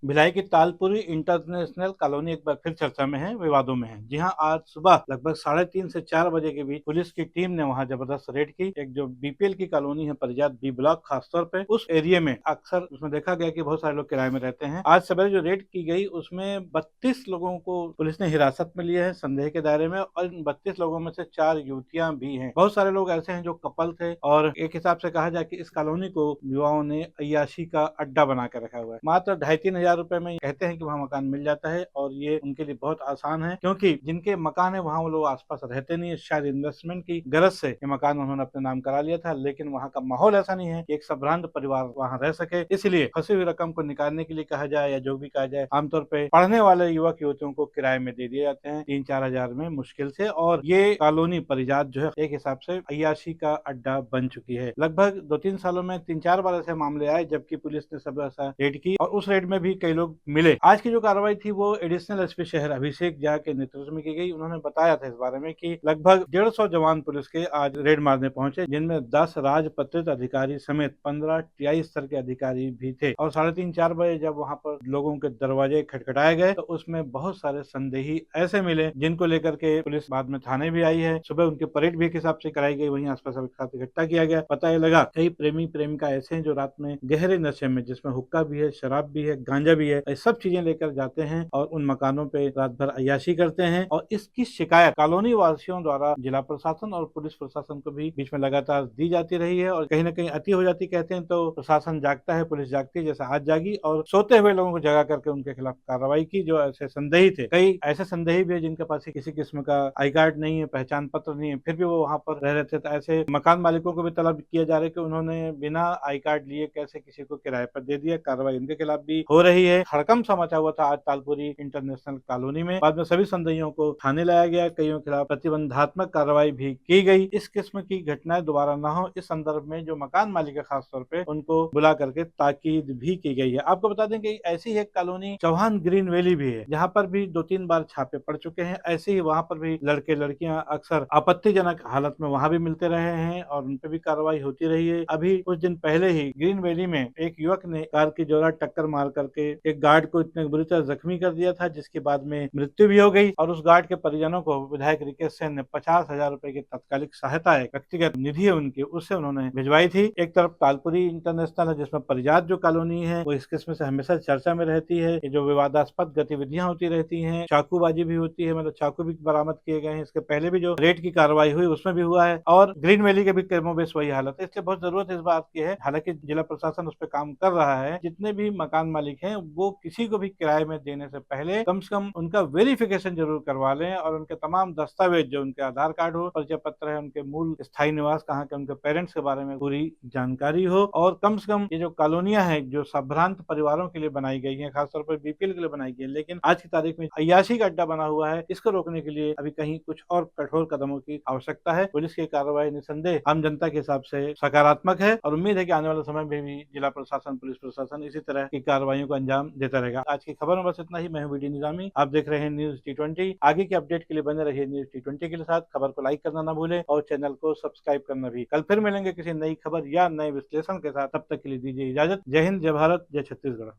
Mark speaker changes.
Speaker 1: भिलाई की Talpuri international colony एक बार फिर चर्चा में है, विवादों में है। जी हां, आज सुबह लगभग 3:30 से 4 बजे के बीच पुलिस की टीम ने वहां जबरदस्त रेड की। एक जो बीपीएल की कॉलोनी है, परिजात बी ब्लॉक, खासतौर पे उस एरिया में अक्सर उसमें देखा गया कि बहुत सारे लोग किराए में रहते हैं। आज सवेरे जो रेड की गई उसमें 32 लोगों को पुलिस ने हिरासत में लिया है संदेह के दायरे में, और इन 32 लोगों में से 4 युवतियां भी हैं। बहुत सारे लोग ऐसे हैं जो कपल थे, और एक हिसाब से कहा जाए कि इस कॉलोनी को युवाओं ने अय्याशी का अड्डा बना के रखा हुआ है। मात्र 2,500-3 हजार रुपए में कहते हैं कि वहाँ मकान मिल जाता है, और ये उनके लिए बहुत आसान है, क्योंकि जिनके मकान है वहाँ वो लोग आसपास रहते नहीं है। शायद इन्वेस्टमेंट की गरज से ये मकान उन्होंने अपने नाम करा लिया था, लेकिन वहाँ का माहौल ऐसा नहीं है कि एक संभ्रांत परिवार वहाँ रह सके। इसलिए फंसी हुई रकम को निकालने के लिए कहा जाए या जो भी कहा जाए, आमतौर पे पढ़ने वाले युवक युवतियों को किराए में दे दिए जाते हैं 3-4 हजार में मुश्किल से। और ये कॉलोनी परिजात जो है एक हिसाब से अय्याशी का अड्डा बन चुकी है। लगभग 2-3 सालों में 3-4 बार ऐसे मामले आए जबकि पुलिस ने सब ऐसा रेड की, और उस रेड में भी कई लोग मिले। आज की जो कार्रवाई थी वो एडिशनल एसपी शहर अभिषेक झा के नेतृत्व में की गई। उन्होंने बताया था इस बारे में कि लगभग 150 जवान पुलिस के आज रेड मारने पहुंचे, जिनमें 10 राजपत्रित अधिकारी समेत 15 टीआई स्तर के अधिकारी भी थे। और 3:30-4 बजे जब वहां पर लोगों के दरवाजे खटखटाए गए तो उसमें बहुत सारे संदेही ऐसे मिले जिनको लेकर के पुलिस बाद में थाने भी आई है। सुबह उनकी परेड भी एक हिसाब से कराई गई, वहीं आसपास के साथ इकट्ठा किया गया। पता ये लगा कई प्रेमी प्रेमिका ऐसे हैं जो रात में गहरे नशे में, जिसमें हुक्का भी है, शराब भी है, गांजा भी है, ये सब चीजें लेकर जाते हैं और उन मकानों पे रात भर अय्याशी करते हैं। और इसकी शिकायत कॉलोनी वासियों द्वारा जिला प्रशासन और पुलिस प्रशासन को भी बीच में लगातार दी जाती रही है, और कहीं ना कहीं अति हो जाती कहते हैं तो प्रशासन जागता है, पुलिस जागती है, जैसा आज जागी और सोते हुए लोगों को जगा करके उनके खिलाफ कार्रवाई की। जो ऐसे संदेही थे, कई ऐसे संदेही भी है जिनके पास किसी किस्म का आई कार्ड नहीं है, पहचान पत्र नहीं है, फिर भी वो वहां पर रह रहे थे। तो ऐसे मकान मालिकों को भी तलब किया जा रहा है कि उन्होंने बिना आई कार्ड लिए कैसे किसी को किराए पर दे दिया। कार्रवाई उनके खिलाफ भी हो रही है। हड़कंप सा मचा हुआ था आज तालपुरी इंटरनेशनल कॉलोनी में। बाद में सभी संदेहियों को थाने लाया गया, कईयों के खिलाफ प्रतिबंधात्मक कार्रवाई भी की गई। इस किस्म की घटनाएं दोबारा न हो, इस संदर्भ में जो मकान मालिक है खासतौर पे उनको बुला करके ताकीद भी की गई है। आपको बता दें कि ऐसी ही एक कॉलोनी चौहान ग्रीन वैली भी है, जहाँ पर भी 2-3 बार छापे पड़ चुके हैं। ऐसे ही वहां पर भी लड़के लड़कियां अक्सर आपत्तिजनक हालत में वहां भी मिलते रहे हैं, और उन पे भी कार्रवाई होती रही है। अभी कुछ दिन पहले ही ग्रीन वैली में एक युवक ने कार की जोरा टक्कर मार करके एक गार्ड को इतने बुरी तरह जख्मी कर दिया था, जिसके बाद में मृत्यु भी हो गई। और उस गार्ड के परिजनों को विधायक रिकेश सेन ने 50,000 रुपए की तत्कालिक सहायता, एक व्यक्तिगत निधि है उनकी, उससे उन्होंने भिजवाई थी। एक तरफ तालपुरी इंटरनेशनल है जिसमें परिजात जो कॉलोनी है वो इस किस्म से हमेशा चर्चा में रहती है। ये जो विवादास्पद गतिविधियां होती रहती हैं, चाकूबाजी भी होती है, मतलब चाकू भी बरामद किए गए हैं। इसके पहले भी जो रेड की कार्रवाई हुई उसमें भी हुआ है, और ग्रीन वैली के भी कमोबेश वही हालत है। इसलिए बहुत जरूरत इस बात की है, हालांकि जिला प्रशासन उस पर काम कर रहा है। जितने भी मकान मालिक हैं वो किसी को भी किराए में देने से पहले कम से कम उनका वेरिफिकेशन जरूर करवा लें, और उनके तमाम दस्तावेज, जो उनके आधार कार्ड हो, परिचय पत्र है, उनके मूल स्थायी निवास कहाँ के, उनके पेरेंट्स के बारे में पूरी जानकारी हो। और कम से कम ये जो कॉलोनियां हैं जो संभ्रांत परिवारों के लिए बनाई गई हैं, खासतौर पर बीपीएल के लिए बनाई गई है, लेकिन आज की तारीख में अय्याशी का अड्डा बना हुआ है, इसको रोकने के लिए अभी कहीं कुछ और कठोर कदमों की आवश्यकता है। पुलिस की कार्रवाई निसंदेह आम जनता के हिसाब से सकारात्मक है, और उम्मीद है कि आने वाले समय में भी जिला प्रशासन, पुलिस प्रशासन इसी तरह की कार्रवाइयों को अंजाम देता रहेगा। आज की खबर में बस इतना ही। मैं हूं वीडी निजामी, आप देख रहे हैं न्यूज T20। आगे की अपडेट के लिए बने रहिए न्यूज T20 के साथ। खबर को लाइक करना ना भूलें और चैनल को सब्सक्राइब करना भी। कल फिर मिलेंगे किसी नई खबर या नए विश्लेषण के साथ। तब तक के लिए दीजिए इजाजत। जय हिंद, जय भारत, जय छत्तीसगढ़।